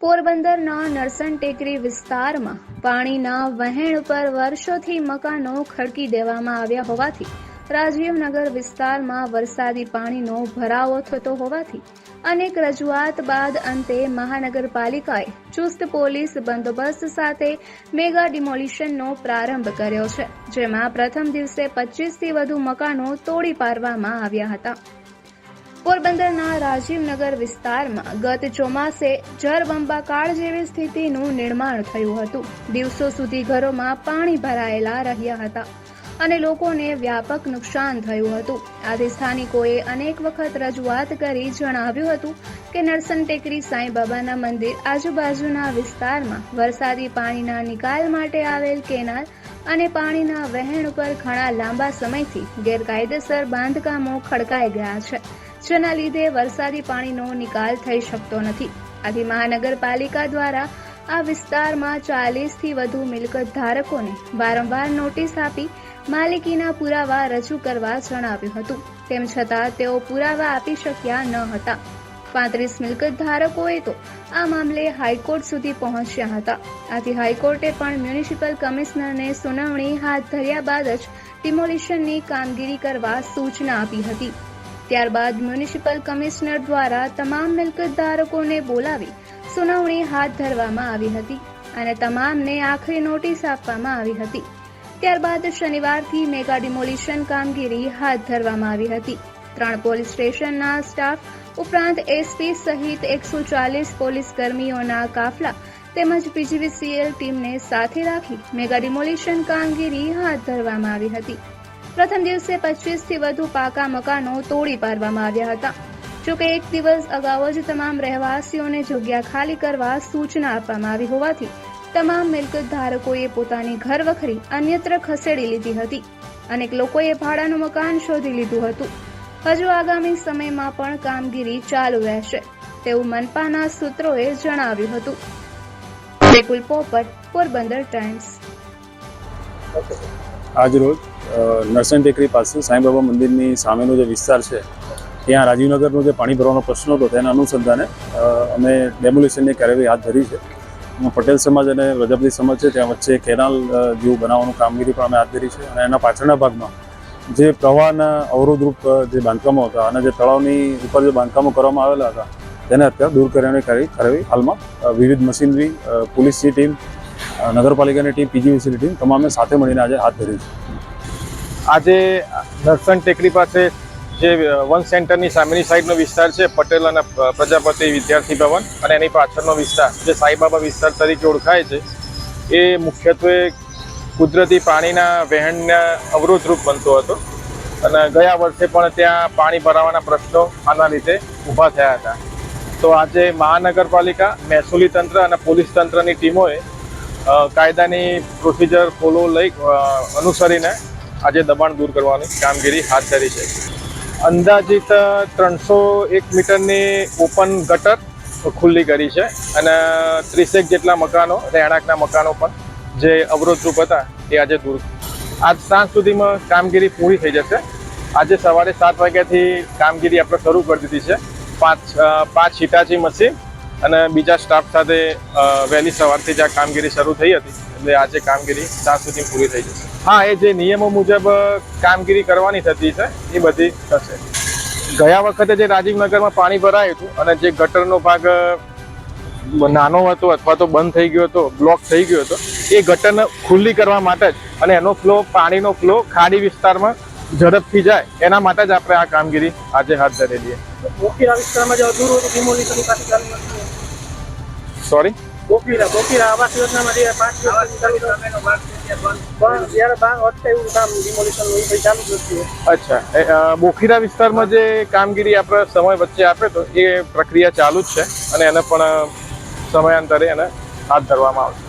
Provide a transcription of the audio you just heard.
પોરબંદરના નરસણ ટેકરી વિસ્તારમાં પાણીના વહેણ પર વર્ષોથી મકાનો ખડકી દેવામાં આવ્યા હોવાથી રાજીવનગર વિસ્તારમાં વરસાદી પાણીનો ભરાવો થતો હોવાથી અનેક રજૂઆત બાદ અંતે મહાનગરપાલિકાએ ચુસ્ત પોલીસ બંદોબસ્ત સાથે મેગા ડિમોલિશનનો પ્રારંભ કર્યો છે, જેમાં પ્રથમ દિવસે 25થી વધુ મકાનો તોડી પાડવામાં આવ્યા હતા। પોરબંદરના રાજીવનગર વિસ્તારમાં ગત ચોમાસે જળબંબાકાર જેવી સ્થિતિનું નિર્માણ થયું હતું। દિવસો સુધી ઘરોમાં પાણી ભરાયેલા રહ્યા હતા અને લોકોને વ્યાપક નુકસાન થયું હતું। આથી સ્થાનિકોએ અનેક વખત રજૂઆત કરી જણાવ્યું હતું કે નરસણ ટેકરી સાંઈબાબાના મંદિર આજુબાજુના વિસ્તારમાં વરસાદી પાણીના નિકાલ માટે આવેલ કેનાલ અને પાણીના વહેણ ઉપર ઘણા લાંબા સમયથી ગેરકાયદેસર બાંધકામો ખડકાઈ ગયા છે, જેના લીધે વરસાદી પાણીનો નિકાલ થઈ શકતો નથી। આથી મહાનગરપાલિકા દ્વારા આ વિસ્તારમાં 40થી વધુ મિલકત ધારકોને વારંવાર નોટિસ આપી માલિકીના પુરાવા રજૂ કરવા જણાવ્યું હતું, તેમ છતાં તેઓ પુરાવા આપી શક્યા ન હતા। 35 મિલકત ધારકોએ તો આ મામલે હાઈકોર્ટ સુધી પહોંચ્યા હતા। આથી હાઈકોર્ટે પણ મ્યુનિસિપલ કમિશનરને સુનાવણી હાથ ધર્યા બાદ જ ડિમોલિશનની કામગીરી કરવા સૂચના આપી હતી। ત્યારબાદ મ્યુનિસિપલ કમિશનર દ્વારા તમામ મિલકત ધારકોને બોલાવી સુનાવણી હાથ ધરવામાં આવી હતી અને તમામને આખરી નોટિસ આપવામાં આવી હતી। ત્યારબાદ શનિવારથી મેગા ડિમોલિશન કામગીરી હાથ ધરવામાં આવી હતી। 3 પોલીસ સ્ટેશનના સ્ટાફ ઉપરાંત એસપી સહિત 140 પોલીસ કર્મીઓના કાફલા તેમજ પીજીવીસીએલ ટીમને સાથે રાખી મેગા ડિમોલિશન કામગીરી હાથ ધરવામાં આવી હતી। પ્રથમ દિવસે 25થી વધુ પાકા મકાનો તોડી પાડવામાં આવ્યા હતા। જોકે એક દિવસ અગાઉ જ તમામ રહેવાસીઓને જગ્યા ખાલી કરવા સૂચના આપવામાં આવી હોવાથી તમામ મિલકત ધારકોએ પોતાની ઘરવખરી અન્યત્ર ખસેડી લીધી હતી। અનેક લોકોએ ભાડાનું મકાન શોધી લીધું હતું। હજુ આગામી સમયમાં પણ કામગીરી ચાલુ રહેશે તેવું મનપાના સૂત્રોએ જણાવ્યું હતું। વિપુલ પોપટ, પોરબંદર ટાઈમ્સ। આજરોજ નરસણ ટેકરી પાસે સાંઈબાબા મંદિરની સામેનો જે વિસ્તાર છે ત્યાં રાજીવનગરનો જે પાણી ભરવાનો પ્રશ્ન હતો તેના અનુસંધાને અમે ડેમોલિશનની કાર્યવાહી હાથ ધરી છે। પટેલ સમાજ અને પ્રજાપતિ સમાજ છે ત્યાં વચ્ચે કેનાલ જેવું બનાવવાનું કામગીરી પણ અમે હાથ ધરી છે અને એના પાછળના ભાગમાં જે પ્રવાહના અવરોધરૂપ જે બાંધકામો હતા અને જે તળાવની ઉપર જે બાંધકામો કરવામાં આવેલા હતા તેને અત્યારે દૂર કરવાની કાર્યવાહી હાલમાં વિવિધ મશીનરી, પોલીસની ટીમ, નગરપાલિકાની ટીમ, પીજીવીસીની ટીમ તમામે સાથે મળીને આજે હાથ ધરી છે। આજે નરસણ ટેકરી પાસે જે વન સેન્ટરની સામેની સાઈડનો વિસ્તાર છે, પટેલ અને પ્રજાપતિ વિદ્યાર્થી ભવન અને એની પાછળનો વિસ્તાર જે સાંઈબાબા વિસ્તાર તરીકે ઓળખાય છે, એ મુખ્યત્વે કુદરતી પાણીના વહેણના અવરોધરૂપ બનતો હતો અને ગયા વર્ષે પણ ત્યાં પાણી ભરાવાના પ્રશ્નો આના લીધે ઊભા થયા હતા। તો આજે મહાનગરપાલિકા, મહેસૂલી તંત્ર અને પોલીસ તંત્રની ટીમોએ કાયદાની પ્રોસિજર અનુસરીને આજે દબાણ દૂર કરવાની કામગીરી હાથ ધરી છે। અંદાજિત 301 મીટરની ઓપન ગટર ખુલ્લી કરી છે અને 30 જેટલા મકાનો, રહેણાંકના મકાનો પણ જે અવરોધરૂપ હતા એ આજે દૂર, આજ સાંજ સુધીમાં કામગીરી પૂરી થઈ જશે। આજે સવારે 7 વાગ્યાથી કામગીરી આપણે શરૂ કરી દીધી છે। 5 હિટાચી મશીન અને બીજા સ્ટાફ સાથે વહેલી સવારથી જ આ કામગીરી શરૂ થઈ હતી, એટલે આજે કામગીરી સાંજ સુધી પૂરી થઈ જશે। હા, એ જે નિયમો મુજબ કામગીરી કરવાની થતી છે એ બધી થશે। ગયા વખતે જે રાજીવનગરમાં પાણી ભરાયું હતું અને જે ગટરનો ભાગ નાનો હતો અથવા તો બંધ થઈ ગયો હતો, બ્લોક થઈ ગયો હતો, એ ગટરને ખુલ્લી કરવા માટે જ અને એનો ફ્લો, પાણીનો ફ્લો ખાડી વિસ્તારમાં ઝડપથી જાય એના માટે જ આપણે આ કામગીરી આજે હાથ ધરેલી છે। બોકીરા વિસ્તારમાં જે અધૂરું હતું ડિમોલિશનની પાછી ચાલુ નથી? સોરી, બોકીરા આવાસ યોજનામાં જે 5 વર્ષથી ચાલુ પણ જ્યારે બાર અટકાયું કામ ડિમોલિશનનું એ ચાલુ જ નથી। અચ્છા, બોખીરા વિસ્તારમાં જે કામગીરી આપણે સમય વચ્ચે આપે તો એ પ્રક્રિયા ચાલુ જ છે અને એને પણ સમયાંતરે એને હાથ ધરવામાં આવશે।